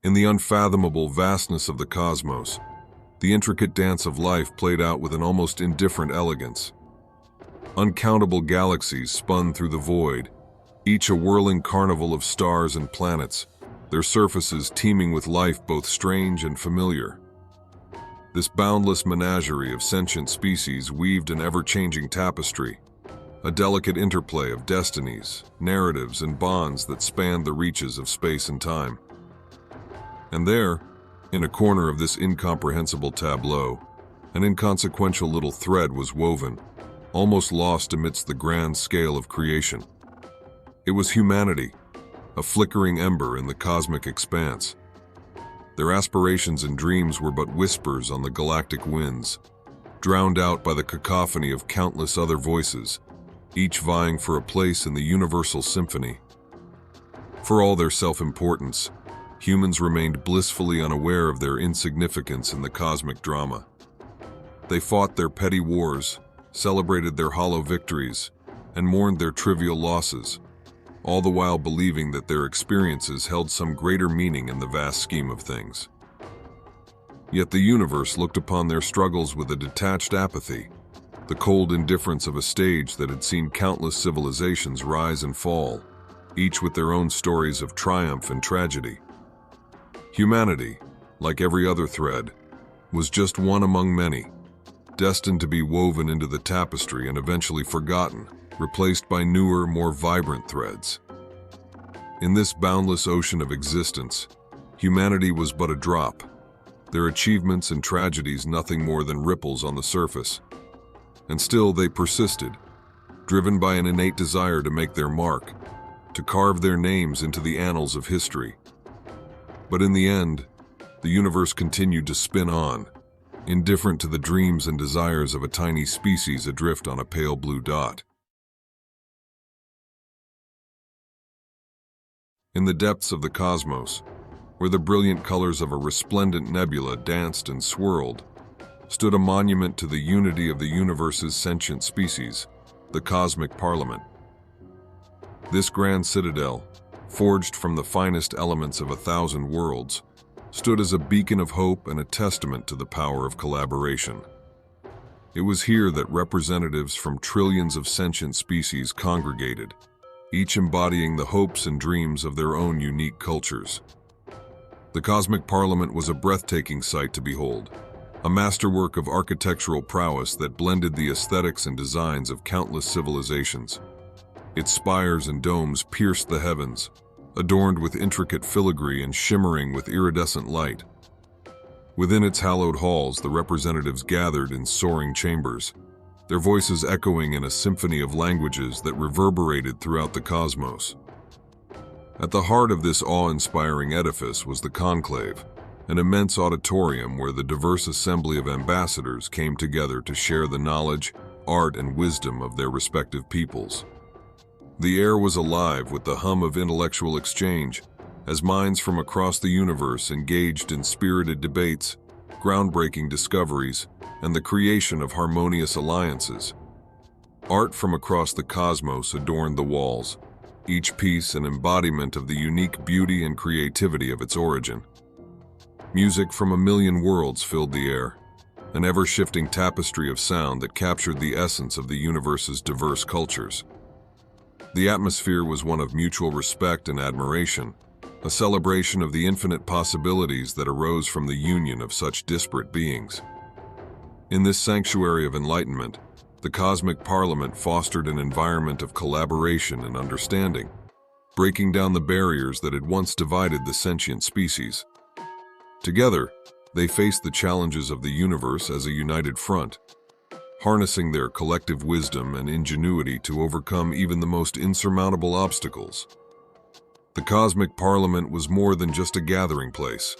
In the unfathomable vastness of the cosmos, the intricate dance of life played out with an almost indifferent elegance. Uncountable galaxies spun through the void, each a whirling carnival of stars and planets, their surfaces teeming with life both strange and familiar. This boundless menagerie of sentient species weaved an ever-changing tapestry, a delicate interplay of destinies, narratives, and bonds that spanned the reaches of space and time. And there, in a corner of this incomprehensible tableau, an inconsequential little thread was woven, almost lost amidst the grand scale of creation. It was humanity, a flickering ember in the cosmic expanse. Their aspirations and dreams were but whispers on the galactic winds, drowned out by the cacophony of countless other voices, each vying for a place in the universal symphony. For all their self-importance, humans remained blissfully unaware of their insignificance in the cosmic drama. They fought their petty wars, celebrated their hollow victories, and mourned their trivial losses, all the while believing that their experiences held some greater meaning in the vast scheme of things. Yet the universe looked upon their struggles with a detached apathy, the cold indifference of a stage that had seen countless civilizations rise and fall, each with their own stories of triumph and tragedy. Humanity, like every other thread, was just one among many, destined to be woven into the tapestry and eventually forgotten, replaced by newer, more vibrant threads. In this boundless ocean of existence, humanity was but a drop, their achievements and tragedies nothing more than ripples on the surface. And still they persisted, driven by an innate desire to make their mark, to carve their names into the annals of history. But in the end, the universe continued to spin on, indifferent to the dreams and desires of a tiny species adrift on a pale blue dot. In the depths of the cosmos, where the brilliant colors of a resplendent nebula danced and swirled, stood a monument to the unity of the universe's sentient species, the Cosmic Parliament. This grand citadel, forged from the finest elements of 1,000 worlds, stood as a beacon of hope and a testament to the power of collaboration. It was here that representatives from trillions of sentient species congregated, each embodying the hopes and dreams of their own unique cultures. The Cosmic Parliament was a breathtaking sight to behold, a masterwork of architectural prowess that blended the aesthetics and designs of countless civilizations. Its spires and domes pierced the heavens, adorned with intricate filigree and shimmering with iridescent light. Within its hallowed halls, the representatives gathered in soaring chambers, their voices echoing in a symphony of languages that reverberated throughout the cosmos. At the heart of this awe-inspiring edifice was the conclave, an immense auditorium where the diverse assembly of ambassadors came together to share the knowledge, art, and wisdom of their respective peoples. The air was alive with the hum of intellectual exchange, as minds from across the universe engaged in spirited debates, groundbreaking discoveries, and the creation of harmonious alliances. Art from across the cosmos adorned the walls, each piece an embodiment of the unique beauty and creativity of its origin. Music from a million worlds filled the air, an ever-shifting tapestry of sound that captured the essence of the universe's diverse cultures. The atmosphere was one of mutual respect and admiration, a celebration of the infinite possibilities that arose from the union of such disparate beings. In this sanctuary of enlightenment, the Cosmic Parliament fostered an environment of collaboration and understanding, breaking down the barriers that had once divided the sentient species. Together, they faced the challenges of the universe as a united front, harnessing their collective wisdom and ingenuity to overcome even the most insurmountable obstacles. The Cosmic Parliament was more than just a gathering place.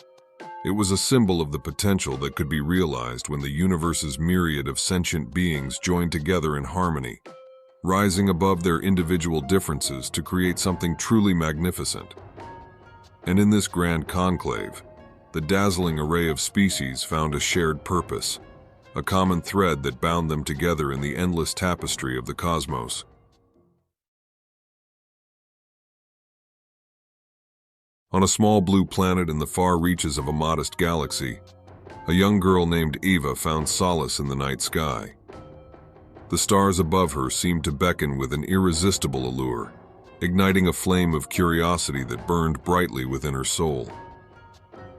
It was a symbol of the potential that could be realized when the universe's myriad of sentient beings joined together in harmony, rising above their individual differences to create something truly magnificent. And in this grand conclave, the dazzling array of species found a shared purpose, a common thread that bound them together in the endless tapestry of the cosmos. On a small blue planet in the far reaches of a modest galaxy, a young girl named Eva found solace in the night sky. The stars above her seemed to beckon with an irresistible allure, igniting a flame of curiosity that burned brightly within her soul.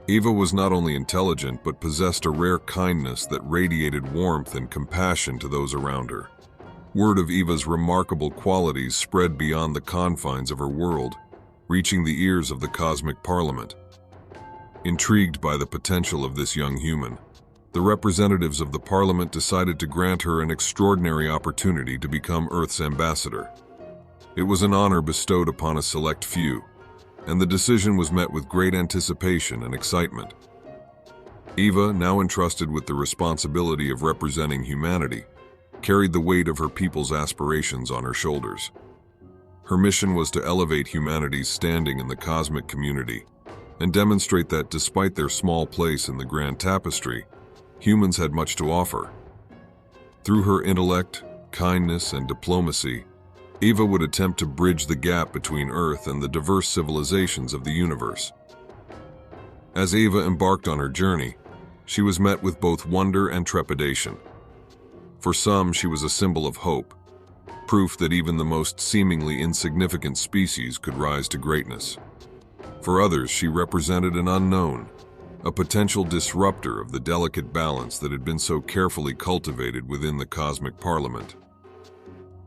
Eva was not only intelligent but possessed a rare kindness that radiated warmth and compassion to those around her. Word of Eva's remarkable qualities spread beyond the confines of her world, reaching the ears of the Cosmic Parliament. Intrigued by the potential of this young human, the representatives of the Parliament decided to grant her an extraordinary opportunity to become Earth's ambassador. It was an honor bestowed upon a select few, and the decision was met with great anticipation and excitement. Eva, now entrusted with the responsibility of representing humanity, carried the weight of her people's aspirations on her shoulders. Her mission was to elevate humanity's standing in the cosmic community and demonstrate that despite their small place in the grand tapestry, humans had much to offer. Through her intellect, kindness, and diplomacy, Eva would attempt to bridge the gap between Earth and the diverse civilizations of the universe. As Eva embarked on her journey, she was met with both wonder and trepidation. For some, she was a symbol of hope, proof that even the most seemingly insignificant species could rise to greatness. For others, she represented an unknown, a potential disruptor of the delicate balance that had been so carefully cultivated within the Cosmic Parliament.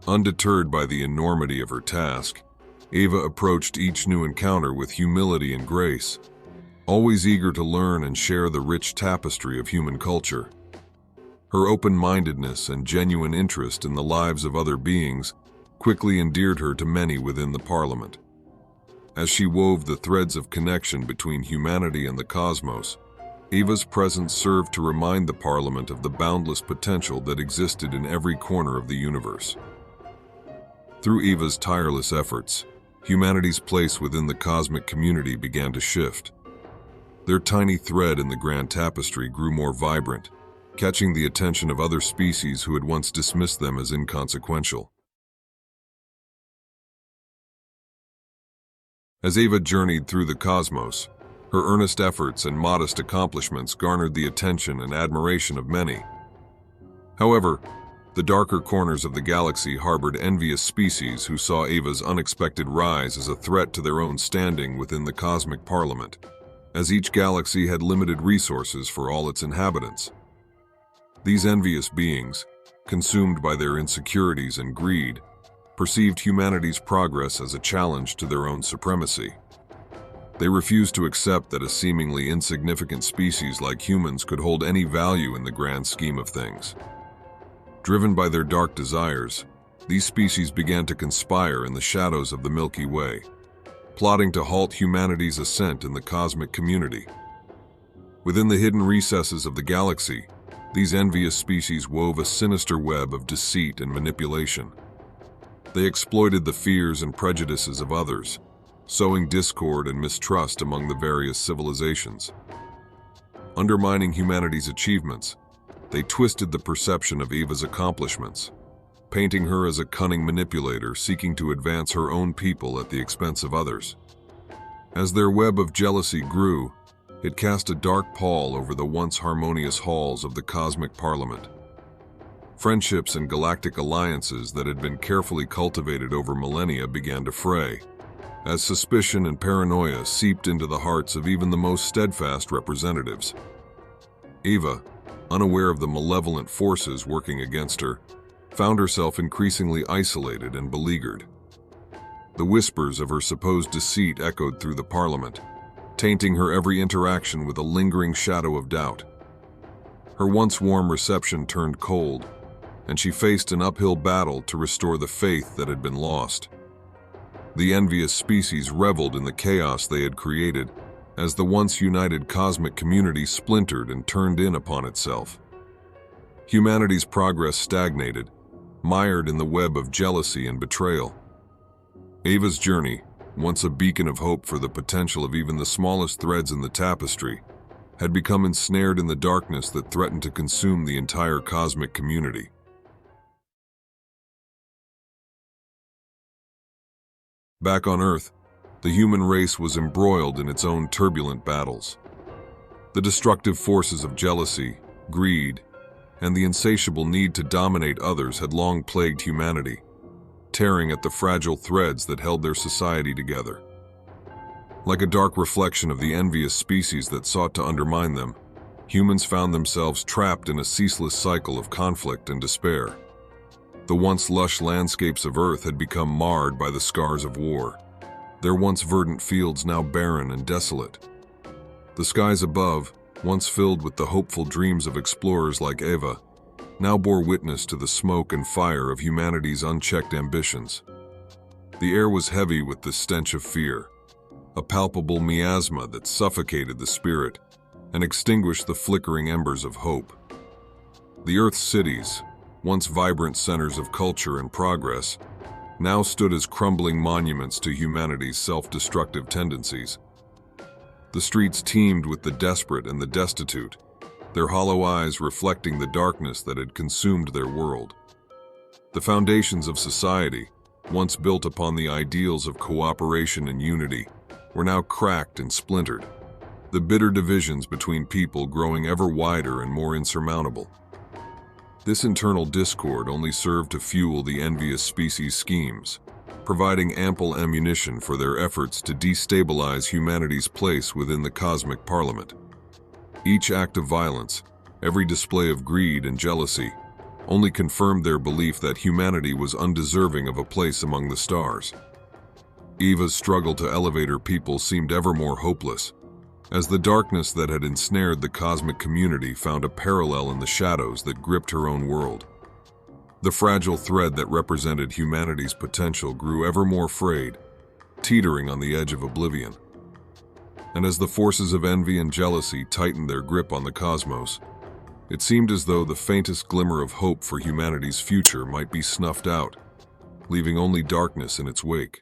Undeterred by the enormity of her task, Eva approached each new encounter with humility and grace, always eager to learn and share the rich tapestry of human culture. Her open-mindedness and genuine interest in the lives of other beings quickly endeared her to many within the Parliament. As she wove the threads of connection between humanity and the cosmos, Eva's presence served to remind the Parliament of the boundless potential that existed in every corner of the universe. Through Eva's tireless efforts, humanity's place within the cosmic community began to shift. Their tiny thread in the grand tapestry grew more vibrant, catching the attention of other species who had once dismissed them as inconsequential. As Eva journeyed through the cosmos, her earnest efforts and modest accomplishments garnered the attention and admiration of many. However, the darker corners of the galaxy harbored envious species who saw Eva's unexpected rise as a threat to their own standing within the Cosmic Parliament, as each galaxy had limited resources for all its inhabitants. These envious beings, consumed by their insecurities and greed, perceived humanity's progress as a challenge to their own supremacy. They refused to accept that a seemingly insignificant species like humans could hold any value in the grand scheme of things. Driven by their dark desires, these species began to conspire in the shadows of the Milky Way, plotting to halt humanity's ascent in the cosmic community. Within the hidden recesses of the galaxy, these envious species wove a sinister web of deceit and manipulation. They exploited the fears and prejudices of others, sowing discord and mistrust among the various civilizations. Undermining humanity's achievements, they twisted the perception of Eva's accomplishments, painting her as a cunning manipulator seeking to advance her own people at the expense of others. As their web of jealousy grew, it cast a dark pall over the once harmonious halls of the Cosmic Parliament. Friendships and galactic alliances that had been carefully cultivated over millennia began to fray, as suspicion and paranoia seeped into the hearts of even the most steadfast representatives. Eva, unaware of the malevolent forces working against her, found herself increasingly isolated and beleaguered. The whispers of her supposed deceit echoed through the Parliament, tainting her every interaction with a lingering shadow of doubt. Her once warm reception turned cold, and she faced an uphill battle to restore the faith that had been lost. The envious species reveled in the chaos they had created, as the once united cosmic community splintered and turned in upon itself. Humanity's progress stagnated, mired in the web of jealousy and betrayal. Eva's journey, once a beacon of hope for the potential of even the smallest threads in the tapestry, had become ensnared in the darkness that threatened to consume the entire cosmic community. Back on Earth, The human race was embroiled in its own turbulent battles. The destructive forces of jealousy, greed, and the insatiable need to dominate others had long plagued humanity, tearing at the fragile threads that held their society together. Like a dark reflection of the envious species that sought to undermine them, humans found themselves trapped in a ceaseless cycle of conflict and despair. The once lush landscapes of Earth had become marred by the scars of war, their once verdant fields now barren and desolate. The skies above, once filled with the hopeful dreams of explorers like Eva, now bore witness to the smoke and fire of humanity's unchecked ambitions. The air was heavy with the stench of fear, a palpable miasma that suffocated the spirit and extinguished the flickering embers of hope. The Earth's cities, once vibrant centers of culture and progress, now stood as crumbling monuments to humanity's self-destructive tendencies. The streets teemed with the desperate and the destitute, their hollow eyes reflecting the darkness that had consumed their world. The foundations of society, once built upon the ideals of cooperation and unity, were now cracked and splintered, the bitter divisions between people growing ever wider and more insurmountable. This internal discord only served to fuel the envious species' schemes, providing ample ammunition for their efforts to destabilize humanity's place within the cosmic parliament. Each act of violence, every display of greed and jealousy, only confirmed their belief that humanity was undeserving of a place among the stars. Eva's struggle to elevate her people seemed ever more hopeless, as the darkness that had ensnared the cosmic community found a parallel in the shadows that gripped her own world. The fragile thread that represented humanity's potential grew ever more frayed, teetering on the edge of oblivion. And as the forces of envy and jealousy tightened their grip on the cosmos, it seemed as though the faintest glimmer of hope for humanity's future might be snuffed out, leaving only darkness in its wake.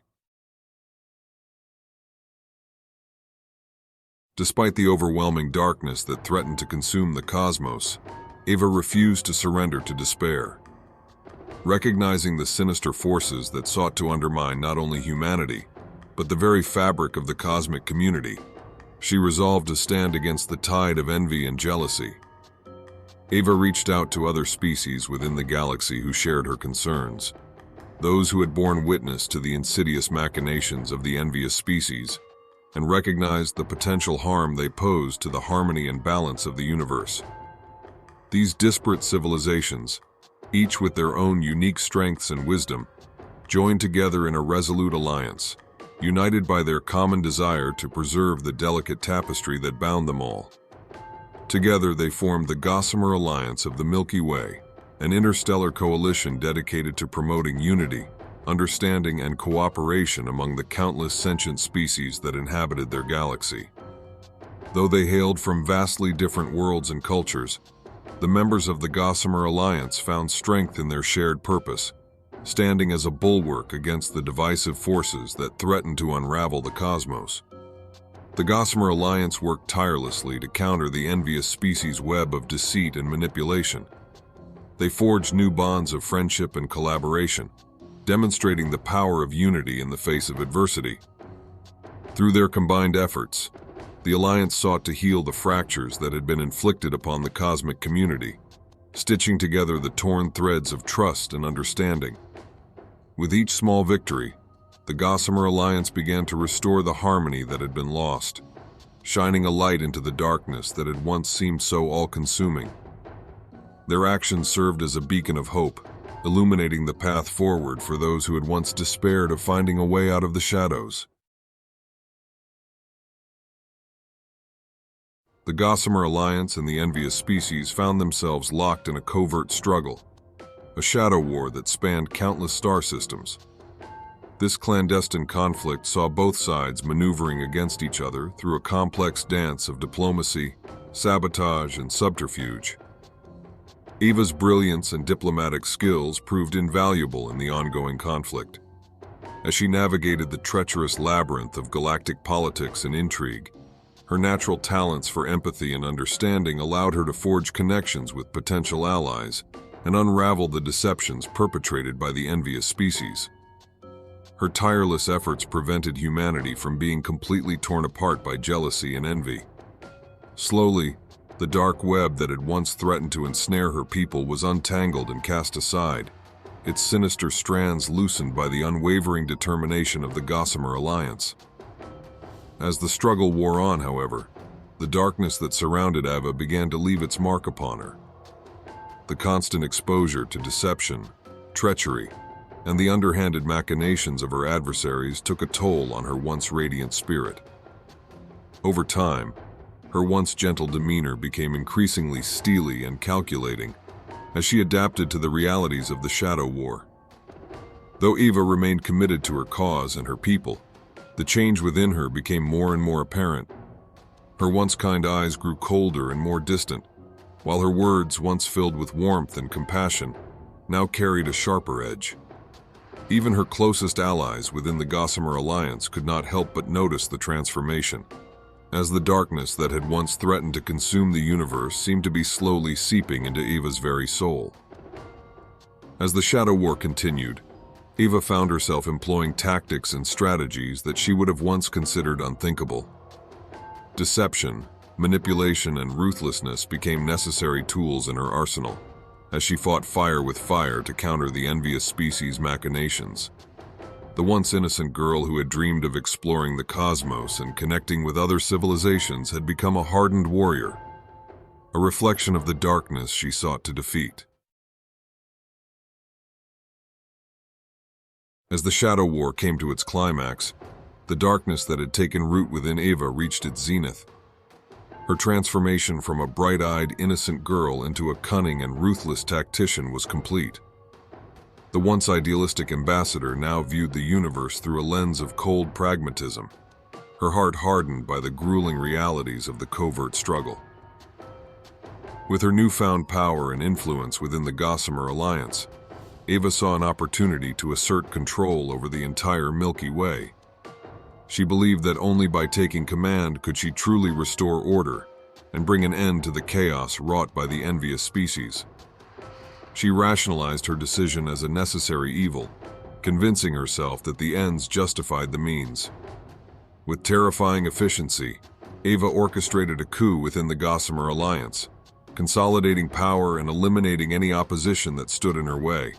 Despite the overwhelming darkness that threatened to consume the cosmos, Eva refused to surrender to despair. Recognizing the sinister forces that sought to undermine not only humanity, but the very fabric of the cosmic community, she resolved to stand against the tide of envy and jealousy. Eva reached out to other species within the galaxy who shared her concerns, those who had borne witness to the insidious machinations of the envious species, and recognized the potential harm they posed to the harmony and balance of the universe. These disparate civilizations, each with their own unique strengths and wisdom, joined together in a resolute alliance, united by their common desire to preserve the delicate tapestry that bound them all. Together they formed the Gossamer Alliance of the Milky Way, an interstellar coalition dedicated to promoting unity, understanding, and cooperation among the countless sentient species that inhabited their galaxy. Though they hailed from vastly different worlds and cultures, the members of the Gossamer Alliance found strength in their shared purpose, standing as a bulwark against the divisive forces that threatened to unravel the cosmos. The Gossamer Alliance worked tirelessly to counter the envious species' web of deceit and manipulation. They forged new bonds of friendship and collaboration, demonstrating the power of unity in the face of adversity. Through their combined efforts, the Alliance sought to heal the fractures that had been inflicted upon the cosmic community, stitching together the torn threads of trust and understanding. With each small victory, the Gossamer Alliance began to restore the harmony that had been lost, shining a light into the darkness that had once seemed so all-consuming. Their actions served as a beacon of hope, illuminating the path forward for those who had once despaired of finding a way out of the shadows. The Gossamer Alliance and the envious species found themselves locked in a covert struggle, a shadow war that spanned countless star systems. This clandestine conflict saw both sides maneuvering against each other through a complex dance of diplomacy, sabotage, and subterfuge. Eva's brilliance and diplomatic skills proved invaluable in the ongoing conflict. As she navigated the treacherous labyrinth of galactic politics and intrigue, her natural talents for empathy and understanding allowed her to forge connections with potential allies and unravel the deceptions perpetrated by the envious species. Her tireless efforts prevented humanity from being completely torn apart by jealousy and envy. Slowly, the dark web that had once threatened to ensnare her people was untangled and cast aside, its sinister strands loosened by the unwavering determination of the Gossamer Alliance. As the struggle wore on, however, the darkness that surrounded Ava began to leave its mark upon her. The constant exposure to deception, treachery, and the underhanded machinations of her adversaries took a toll on her once radiant spirit. Over time, her once gentle demeanor became increasingly steely and calculating as she adapted to the realities of the Shadow War. Though Eva remained committed to her cause and her people, the change within her became more and more apparent. Her once kind eyes grew colder and more distant, while her words, once filled with warmth and compassion, now carried a sharper edge. Even her closest allies within the Gossamer Alliance could not help but notice the transformation, as the darkness that had once threatened to consume the universe seemed to be slowly seeping into Eva's very soul. As the Shadow War continued, Eva found herself employing tactics and strategies that she would have once considered unthinkable. Deception, manipulation, and ruthlessness became necessary tools in her arsenal, as she fought fire with fire to counter the envious species' machinations. The once innocent girl who had dreamed of exploring the cosmos and connecting with other civilizations had become a hardened warrior, a reflection of the darkness she sought to defeat. As the Shadow War came to its climax, the darkness that had taken root within Eva reached its zenith. Her transformation from a bright-eyed, innocent girl into a cunning and ruthless tactician was complete. The once idealistic ambassador now viewed the universe through a lens of cold pragmatism, her heart hardened by the grueling realities of the covert struggle. With her newfound power and influence within the Gossamer Alliance, Eva saw an opportunity to assert control over the entire Milky Way. She believed that only by taking command could she truly restore order and bring an end to the chaos wrought by the envious species. She rationalized her decision as a necessary evil, convincing herself that the ends justified the means. With terrifying efficiency, Eva orchestrated a coup within the Gossamer Alliance, consolidating power and eliminating any opposition that stood in her way.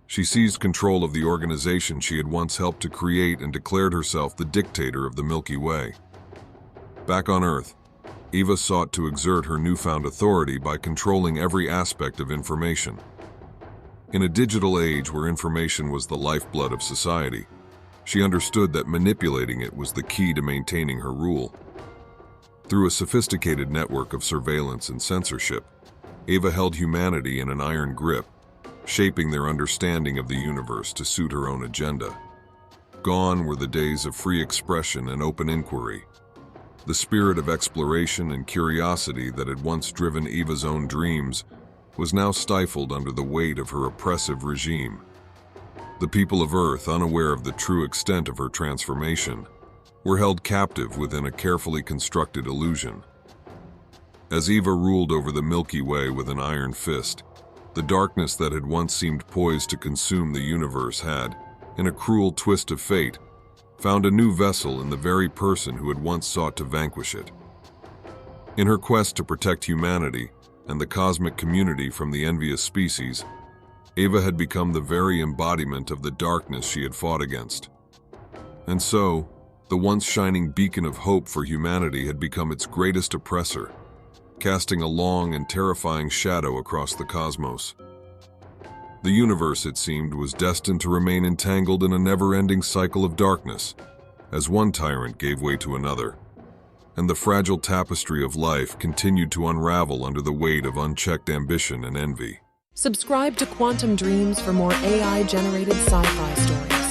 She seized control of the organization she had once helped to create and declared herself the dictator of the Milky Way. Back on Earth, Eva sought to exert her newfound authority by controlling every aspect of information. In a digital age where information was the lifeblood of society, she understood that manipulating it was the key to maintaining her rule. Through a sophisticated network of surveillance and censorship, Eva held humanity in an iron grip, shaping their understanding of the universe to suit her own agenda. Gone were the days of free expression and open inquiry. The spirit of exploration and curiosity that had once driven Eva's own dreams was now stifled under the weight of her oppressive regime. The people of Earth, unaware of the true extent of her transformation, were held captive within a carefully constructed illusion. As Eva ruled over the Milky Way with an iron fist, the darkness that had once seemed poised to consume the universe had, in a cruel twist of fate, found a new vessel in the very person who had once sought to vanquish it. In her quest to protect humanity and the cosmic community from the envious species, Eva had become the very embodiment of the darkness she had fought against. And so, the once shining beacon of hope for humanity had become its greatest oppressor, casting a long and terrifying shadow across the cosmos. The universe, it seemed, was destined to remain entangled in a never-ending cycle of darkness, as one tyrant gave way to another, and the fragile tapestry of life continued to unravel under the weight of unchecked ambition and envy. Subscribe to Quantum Dreams for more AI-generated sci-fi stories.